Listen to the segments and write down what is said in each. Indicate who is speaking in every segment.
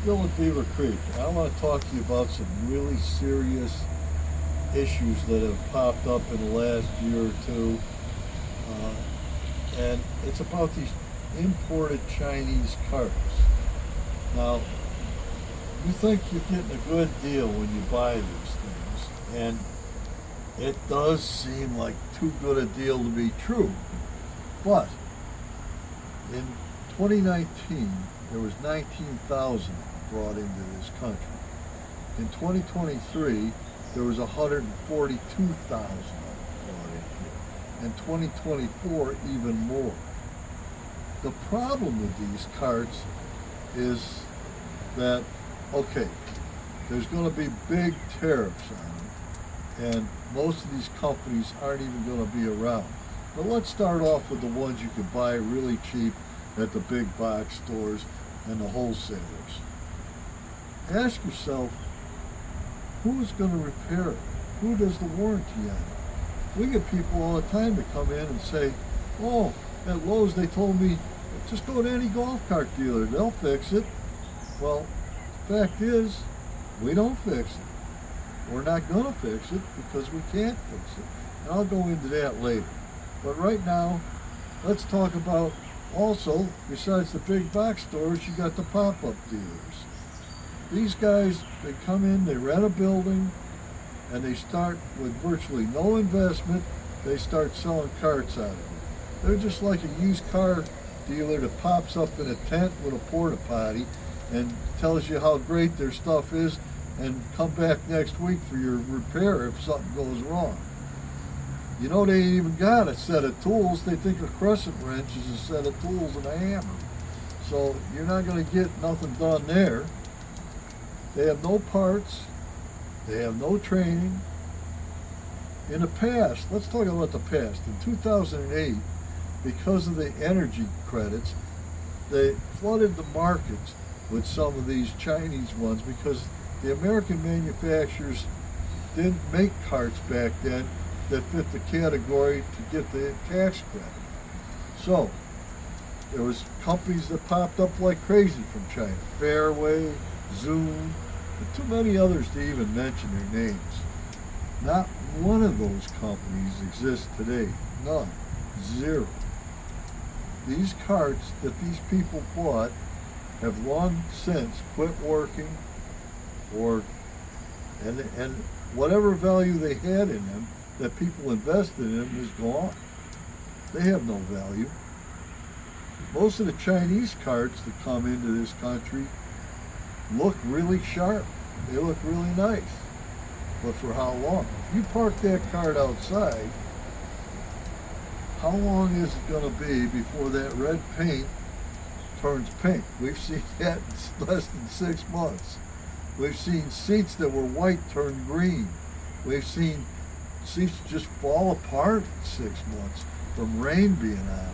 Speaker 1: Bill at Beaver Creek. I want to talk to you about some really serious issues that have popped up in the last year or two. And it's about these imported Chinese carts. Now, you think you're getting a good deal when you buy these things, and it does seem like too good a deal to be true. But in 2019, there was 19,000 brought into this country. In 2023, there was 142,000 brought in here. In 2024, even more. The problem with these carts is that, okay, there's going to be big tariffs on them, and most of these companies aren't even going to be around. But let's start off with the ones you can buy really cheap at the big box stores and the wholesalers. Ask yourself, who's going to repair it? Who does the warranty on it? We get people all the time to come in and say, oh, at Lowe's they told me, just go to any golf cart dealer, they'll fix it. Well, the fact is, we don't fix it. We're not going to fix it because we can't fix it. And I'll go into that later. But right now, let's talk about also, besides the big box stores, you got the pop-up dealers. These guys, they come in, they rent a building, and they start with virtually no investment, they start selling carts out of it. They're just like a used car dealer that pops up in a tent with a porta potty and tells you how great their stuff is and come back next week for your repair if something goes wrong. You know, they ain't even got a set of tools. They think a crescent wrench is a set of tools and a hammer. So you're not going to get nothing done there. They have no parts. They have no training. In the past, let's talk about the past. In 2008, because of the energy credits, they flooded the markets with some of these Chinese ones because the American manufacturers didn't make carts back then that fit the category to get the tax credit. So there was companies that popped up like crazy from China. Fairway, Zoom, and too many others to even mention their names. Not one of those companies exists today. None. Zero. These carts that these people bought have long since quit working, and whatever value they had in them that people invested in them is gone. They have no value. Most of the Chinese carts that come into this country look really sharp. They look really nice. But for how long? If you park that cart outside, how long is it going to be before that red paint turns pink? We've seen that in less than 6 months. We've seen seats that were white turn green. We've seen seats just fall apart in 6 months from rain being on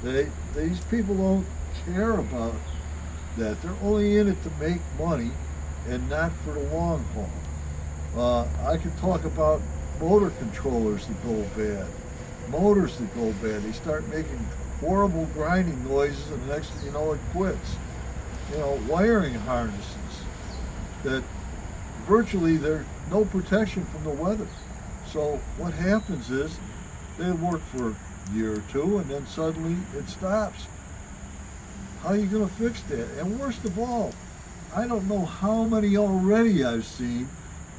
Speaker 1: them. These people don't care about that. They're only in it to make money and not for the long haul. I could talk about motor controllers that go bad, motors that go bad. They start making horrible grinding noises, and the next thing you know, it quits. You know, wiring harnesses that virtually there's no protection from the weather. So what happens is they work for a year or two, and then suddenly it stops. How are you going to fix that? And worst of all, I don't know how many already I've seen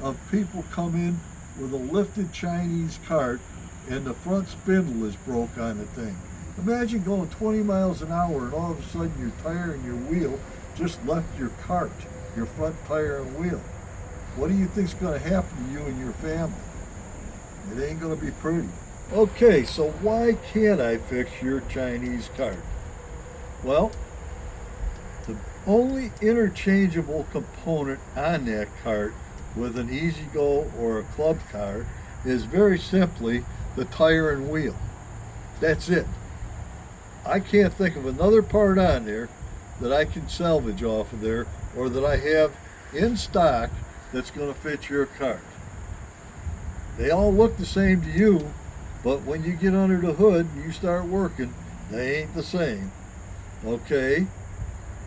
Speaker 1: of people come in with a lifted Chinese cart and the front spindle is broke on the thing. Imagine going 20 miles an hour and all of a sudden your tire and your wheel just left your cart, your front tire and wheel. What do you think's going to happen to you and your family? It ain't going to be pretty. Okay, so why can't I fix your Chinese cart? Well, the only interchangeable component on that cart with an E-Z-GO or a club car is very simply the tire and wheel. That's it. I can't think of another part on there that I can salvage off of there or that I have in stock that's going to fit your cart. They all look the same to you, but when you get under the hood and you start working, they ain't the same. Okay?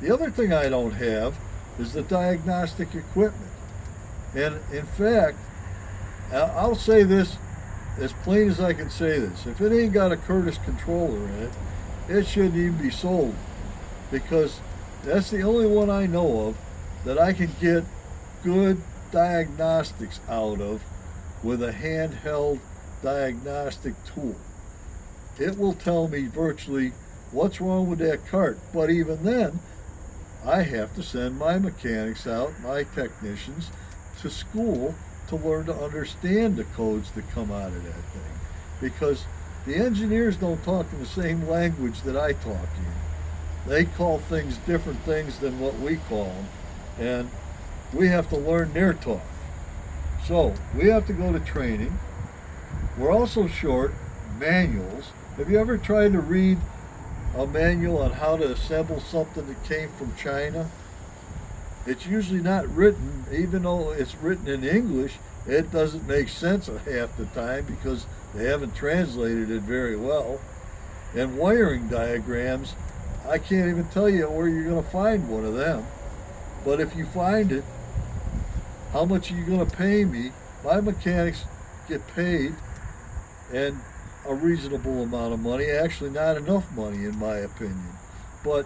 Speaker 1: The other thing I don't have is the diagnostic equipment. And in fact, I'll say this as plain as I can say this. If it ain't got a Curtis controller in it, it shouldn't even be sold, because that's the only one I know of that I can get good diagnostics out of with a handheld diagnostic tool. It will tell me virtually what's wrong with that cart, but even then, I have to send my mechanics out, my technicians, to school to learn to understand the codes that come out of that thing, because the engineers don't talk in the same language that I talk in. They call things different things than what we call them, and we have to learn their talk. So we have to go to training. We're also short manuals. Have you ever tried to read a manual on how to assemble something that came from China? It's usually not written, even though it's written in English, it doesn't make sense half the time because they haven't translated it very well. And wiring diagrams, I can't even tell you where you're going to find one of them. But if you find it, how much are you going to pay me? My mechanics get paid, and a reasonable amount of money, actually not enough money in my opinion. But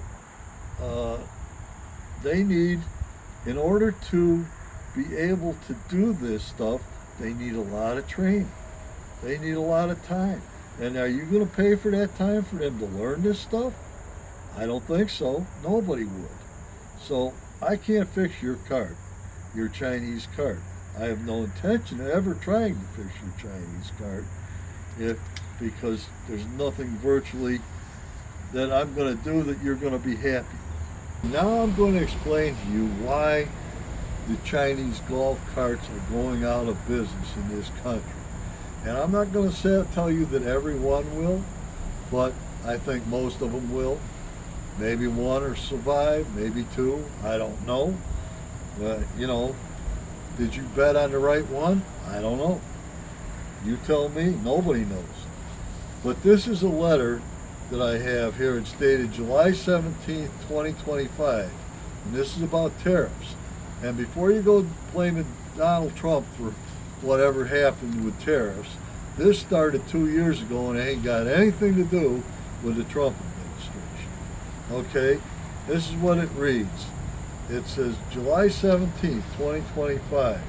Speaker 1: they need, in order to be able to do this stuff, they need a lot of training. They need a lot of time. And are you going to pay for that time for them to learn this stuff? I don't think so. Nobody would. So I can't fix your cart, your Chinese cart. I have no intention of ever trying to fix your Chinese cart, because there's nothing virtually that I'm going to do that you're going to be happy with. Now I'm going to explain to you why the Chinese golf carts are going out of business in this country. And I'm not going to tell you that everyone will, but I think most of them will. Maybe one will survive, maybe two, I don't know. But, did you bet on the right one? I don't know. You tell me, nobody knows. But this is a letter that I have here. It's dated July 17th, 2025. And this is about tariffs. And before you go blaming Donald Trump for whatever happened with tariffs, this started 2 years ago and it ain't got anything to do with the Trump administration. Okay? This is what it reads. It says, July 17th, 2025.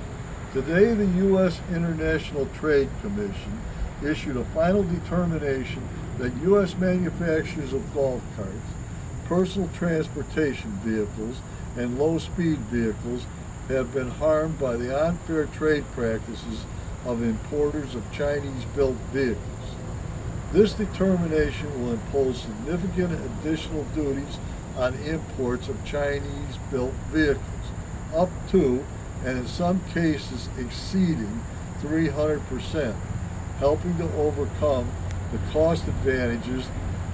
Speaker 1: Today, the U.S. International Trade Commission issued a final determination that U.S. manufacturers of golf carts, personal transportation vehicles, and low-speed vehicles have been harmed by the unfair trade practices of importers of Chinese-built vehicles. This determination will impose significant additional duties on imports of Chinese-built vehicles, up to, and in some cases exceeding, 300%, helping to overcome the cost advantages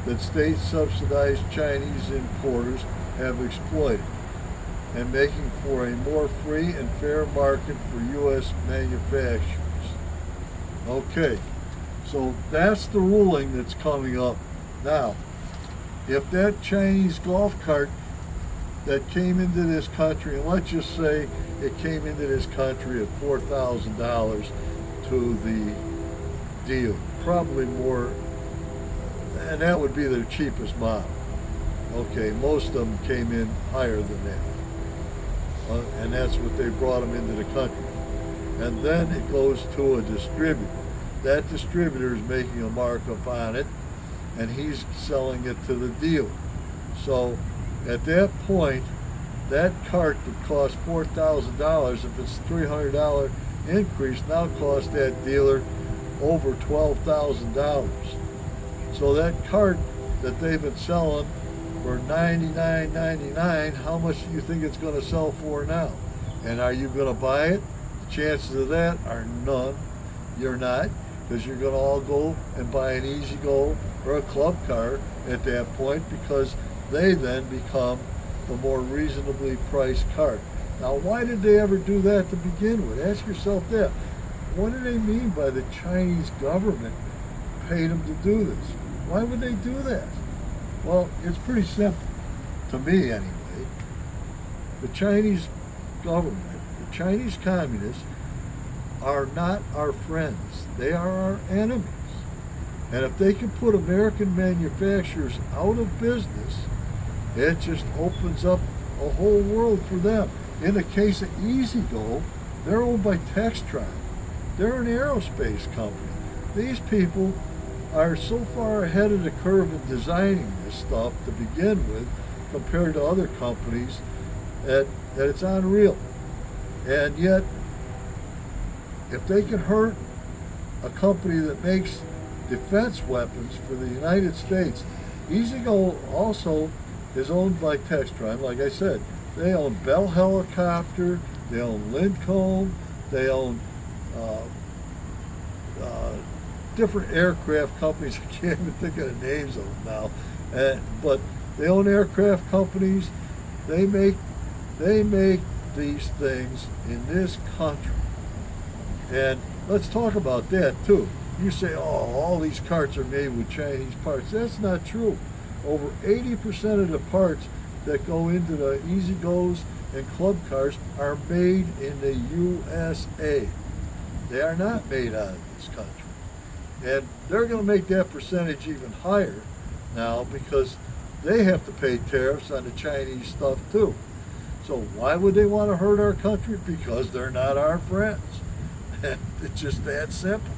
Speaker 1: that state-subsidized Chinese importers have exploited, and making for a more free and fair market for U.S. manufacturers. Okay, so that's the ruling that's coming up. Now, if that Chinese golf cart that came into this country, and let's just say it came into this country at $4,000 to the deal, probably more, and that would be their cheapest model. Okay, most of them came in higher than that, and that's what they brought them into the country for. And then it goes to a distributor. That distributor is making a markup on it, and he's selling it to the dealer. So at that point, that cart that cost $4,000, if it's $300 increase, now costs that dealer over $12,000. So that cart that they've been selling for $99.99, how much do you think it's going to sell for now? And are you going to buy it? The chances of that are none. You're not, because you're going to all go and buy an Easy Go or a club car at that point, because they then become the more reasonably priced cart. Now, why did they ever do that to begin with? Ask yourself that. What do they mean by the Chinese government paid them to do this? Why would they do that? Well, it's pretty simple, to me anyway. the Chinese government, the Chinese communists, are not our friends. They are our enemies. And if they can put American manufacturers out of business, it just opens up a whole world for them. In the case of EasyGo, they're owned by Textron. They're an aerospace company. These people are so far ahead of the curve in designing this stuff to begin with compared to other companies that it's unreal. And yet, if they can hurt a company that makes defense weapons for the United States, EasyGo also is owned by Textron. Like I said, they own Bell Helicopter, they own Lincomb, they own different aircraft companies. I can't even think of the names of them now. But they own aircraft companies. They make these things in this country. And let's talk about that too. You say, oh, all these carts are made with Chinese parts. That's not true. Over 80% of the parts that go into the EasyGos and club cars are made in the USA. They are not made out of this country. And they're going to make that percentage even higher now because they have to pay tariffs on the Chinese stuff too. So why would they want to hurt our country? Because they're not our friends. And it's just that simple.